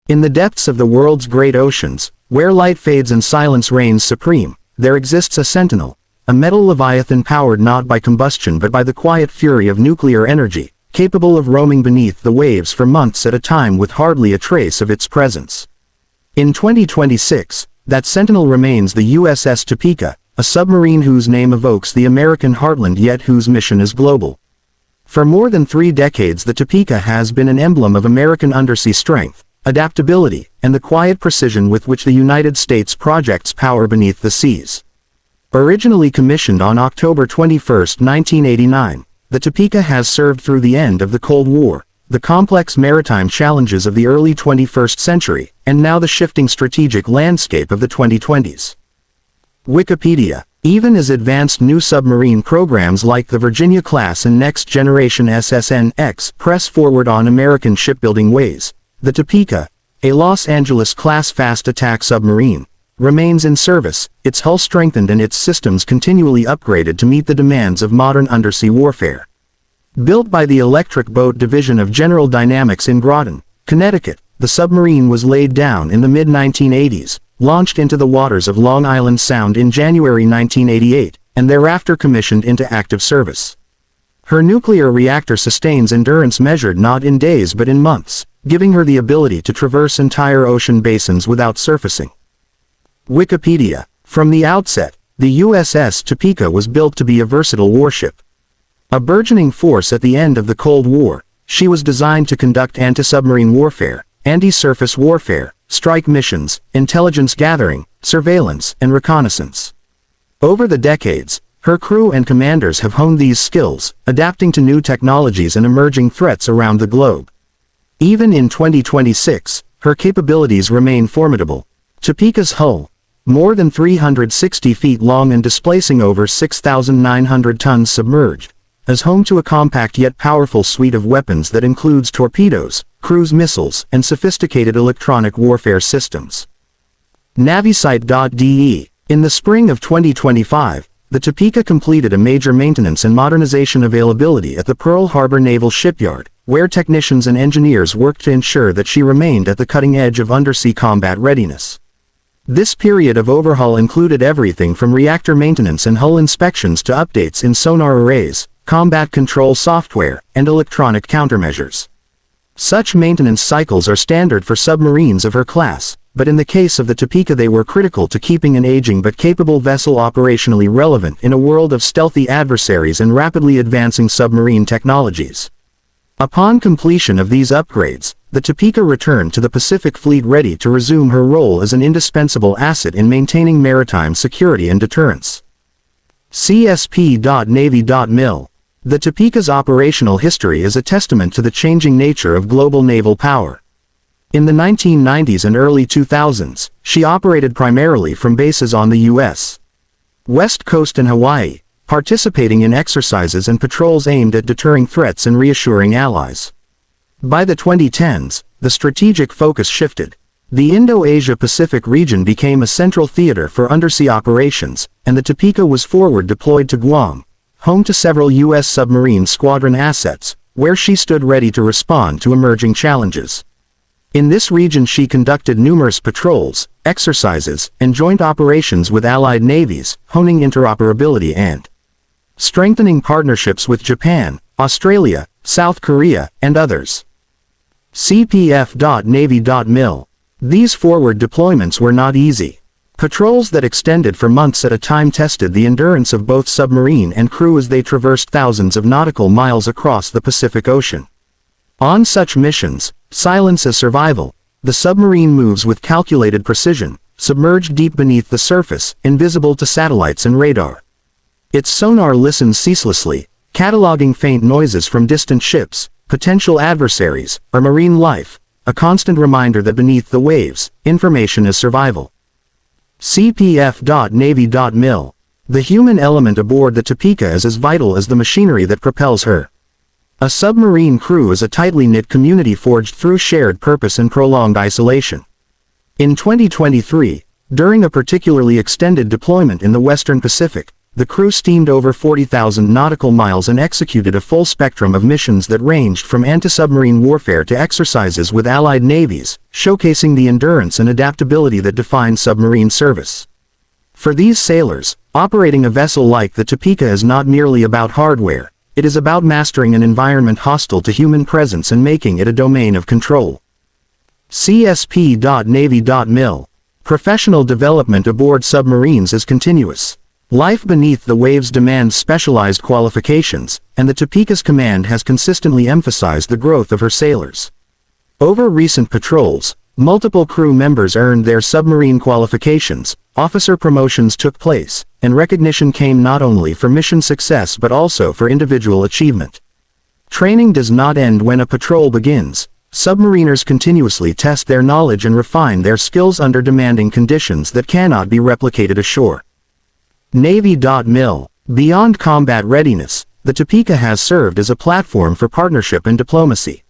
In the depths of the world's great oceans, where light fades and silence reigns supreme, there exists a sentinel, a metal leviathan powered not by combustion but by the quiet fury of nuclear energy, capable of roaming beneath the waves for months at a time with hardly a trace of its presence. In 2026, that sentinel remains the USS Topeka, a submarine whose name evokes the American heartland yet whose mission is global. For more than 3 decades, the Topeka has been an emblem of American undersea strength, adaptability, and the quiet precision with which the United States projects power beneath the seas. Originally commissioned on October 21, 1989, the Topeka has served through the end of the Cold War, the complex maritime challenges of the early 21st century, and now the shifting strategic landscape of the 2020s. Wikipedia. Even as advanced new submarine programs like the Virginia-class and next-generation SSN-X press forward on American shipbuilding ways, the Topeka, a Los Angeles-class fast-attack submarine, remains in service, its hull strengthened and its systems continually upgraded to meet the demands of modern undersea warfare. Built by the Electric Boat Division of General Dynamics in Groton, Connecticut, the submarine was laid down in the mid-1980s, launched into the waters of Long Island Sound in January 1988, and thereafter commissioned into active service. Her nuclear reactor sustains endurance measured not in days but in months, giving her the ability to traverse entire ocean basins without surfacing. Wikipedia. From the outset, the USS Topeka was built to be a versatile warship. A burgeoning force at the end of the Cold War, she was designed to conduct anti-submarine warfare, anti-surface warfare, strike missions, intelligence gathering, surveillance, and reconnaissance. Over the decades, her crew and commanders have honed these skills, adapting to new technologies and emerging threats around the globe. Even in 2026, her capabilities remain formidable. Topeka's hull, more than 360 feet long and displacing over 6,900 tons submerged, is home to a compact yet powerful suite of weapons that includes torpedoes, cruise missiles, and sophisticated electronic warfare systems. Navisite.de. In the spring of 2025, the Topeka completed a major maintenance and modernization availability at the Pearl Harbor Naval Shipyard, where technicians and engineers worked to ensure that she remained at the cutting edge of undersea combat readiness. This period of overhaul included everything from reactor maintenance and hull inspections to updates in sonar arrays, combat control software, and electronic countermeasures. Such maintenance cycles are standard for submarines of her class, but in the case of the Topeka they were critical to keeping an aging but capable vessel operationally relevant in a world of stealthy adversaries and rapidly advancing submarine technologies. Upon completion of these upgrades, the Topeka returned to the Pacific Fleet ready to resume her role as an indispensable asset in maintaining maritime security and deterrence. CSP.Navy.mil. The Topeka's operational history is a testament to the changing nature of global naval power. In the 1990s and early 2000s, she operated primarily from bases on the U.S. West Coast and Hawaii, participating in exercises and patrols aimed at deterring threats and reassuring allies. By the 2010s, the strategic focus shifted. The Indo-Asia-Pacific region became a central theater for undersea operations, and the Topeka was forward deployed to Guam, home to several U.S. submarine squadron assets, where she stood ready to respond to emerging challenges. In this region she conducted numerous patrols, exercises, and joint operations with allied navies, honing interoperability and strengthening partnerships with Japan, Australia, South Korea, and others. CPF.Navy.mil. These forward deployments were not easy. Patrols that extended for months at a time tested the endurance of both submarine and crew as they traversed thousands of nautical miles across the Pacific Ocean. On such missions, silence as survival, the submarine moves with calculated precision, submerged deep beneath the surface, invisible to satellites and radar. Its sonar listens ceaselessly, cataloging faint noises from distant ships, potential adversaries, or marine life, a constant reminder that beneath the waves, information is survival. CPF.Navy.mil. The human element aboard the Topeka is as vital as the machinery that propels her. A submarine crew is a tightly knit community forged through shared purpose and prolonged isolation. In 2023, during a particularly extended deployment in the Western Pacific, the crew steamed over 40,000 nautical miles and executed a full spectrum of missions that ranged from anti-submarine warfare to exercises with Allied navies, showcasing the endurance and adaptability that define submarine service. For these sailors, operating a vessel like the Topeka is not merely about hardware, it is about mastering an environment hostile to human presence and making it a domain of control. CSP.Navy.mil. Professional development aboard submarines is continuous. Life beneath the waves demands specialized qualifications, and the Topeka's command has consistently emphasized the growth of her sailors. Over recent patrols, multiple crew members earned their submarine qualifications, officer promotions took place, and recognition came not only for mission success but also for individual achievement. Training does not end when a patrol begins. Submariners continuously test their knowledge and refine their skills under demanding conditions that cannot be replicated ashore. Navy.mil. Beyond combat readiness, the Topeka has served as a platform for partnership and diplomacy.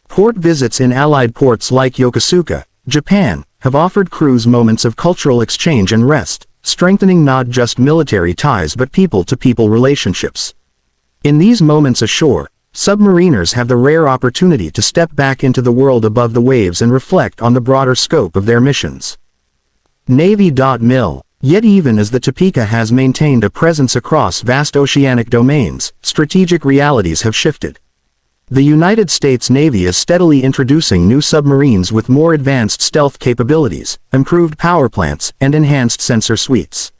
Port visits in Allied ports like Yokosuka, Japan, have offered crews moments of cultural exchange and rest, strengthening not just military ties but people-to-people relationships. In these moments ashore, submariners have the rare opportunity to step back into the world above the waves and reflect on the broader scope of their missions. Navy.mil. Yet even as the Topeka has maintained a presence across vast oceanic domains, strategic realities have shifted. The United States Navy is steadily introducing new submarines with more advanced stealth capabilities, improved power plants, and enhanced sensor suites.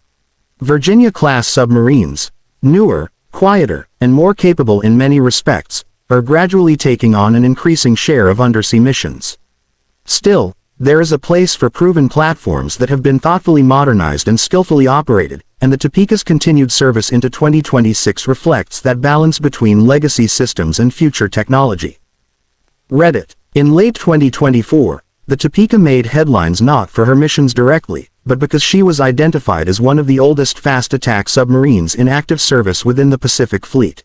Virginia-class submarines, newer, quieter, and more capable in many respects, are gradually taking on an increasing share of undersea missions. Still, there is a place for proven platforms that have been thoughtfully modernized and skillfully operated, and the Topeka's continued service into 2026 reflects that balance between legacy systems and future technology. Reddit. In late 2024, the Topeka made headlines not for her missions directly, but because she was identified as one of the oldest fast-attack submarines in active service within the Pacific Fleet.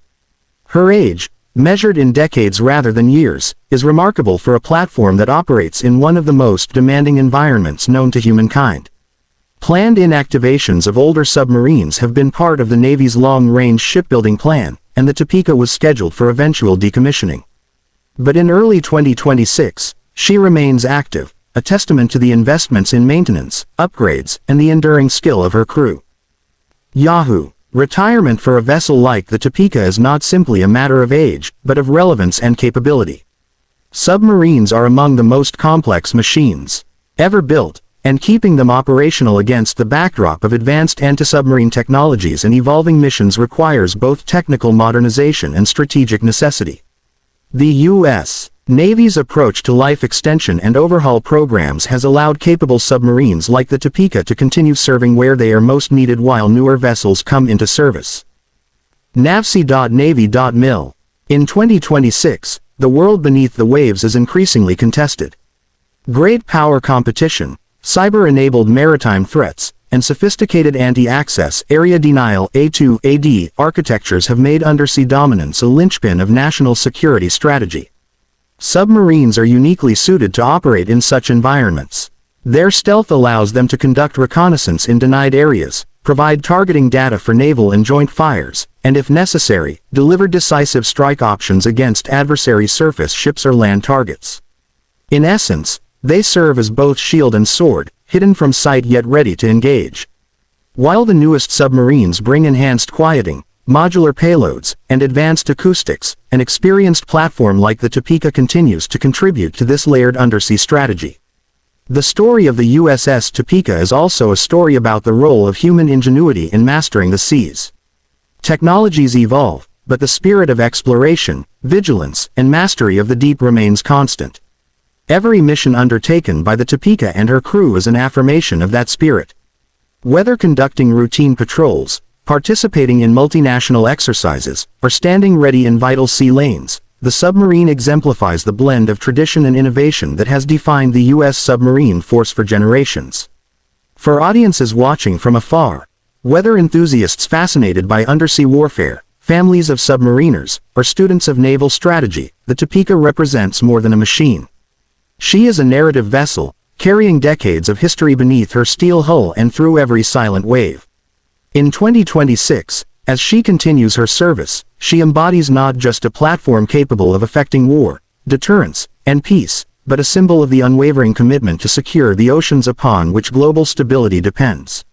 Her age, measured in decades rather than years, is remarkable for a platform that operates in one of the most demanding environments known to humankind. Planned inactivations of older submarines have been part of the Navy's long-range shipbuilding plan, and the Topeka was scheduled for eventual decommissioning. But in early 2026, she remains active, a testament to the investments in maintenance, upgrades, and the enduring skill of her crew. Yahoo! Retirement for a vessel like the Topeka is not simply a matter of age, but of relevance and capability. Submarines are among the most complex machines ever built, and keeping them operational against the backdrop of advanced anti-submarine technologies and evolving missions requires both technical modernization and strategic necessity. The U.S. Navy's approach to life extension and overhaul programs has allowed capable submarines like the Topeka to continue serving where they are most needed while newer vessels come into service. Navsea.Navy.mil. In 2026, the world beneath the waves is increasingly contested. Great power competition, cyber-enabled maritime threats, and sophisticated anti-access area denial A2AD architectures have made undersea dominance a linchpin of national security strategy. Submarines are uniquely suited to operate in such environments. Their stealth allows them to conduct reconnaissance in denied areas, provide targeting data for naval and joint fires, and if necessary, deliver decisive strike options against adversary surface ships or land targets. In essence, they serve as both shield and sword, hidden from sight yet ready to engage. While the newest submarines bring enhanced quieting, modular payloads, and advanced acoustics, an experienced platform like the Topeka continues to contribute to this layered undersea strategy. The story of the USS Topeka is also a story about the role of human ingenuity in mastering the seas. Technologies evolve, but the spirit of exploration, vigilance, and mastery of the deep remains constant. Every mission undertaken by the Topeka and her crew is an affirmation of that spirit. Whether conducting routine patrols, participating in multinational exercises, or standing ready in vital sea lanes, the submarine exemplifies the blend of tradition and innovation that has defined the U.S. submarine force for generations. For audiences watching from afar, whether enthusiasts fascinated by undersea warfare, families of submariners, or students of naval strategy, the Topeka represents more than a machine. She is a narrative vessel, carrying decades of history beneath her steel hull and through every silent wave. In 2026, as she continues her service, she embodies not just a platform capable of effecting war, deterrence, and peace, but a symbol of the unwavering commitment to secure the oceans upon which global stability depends.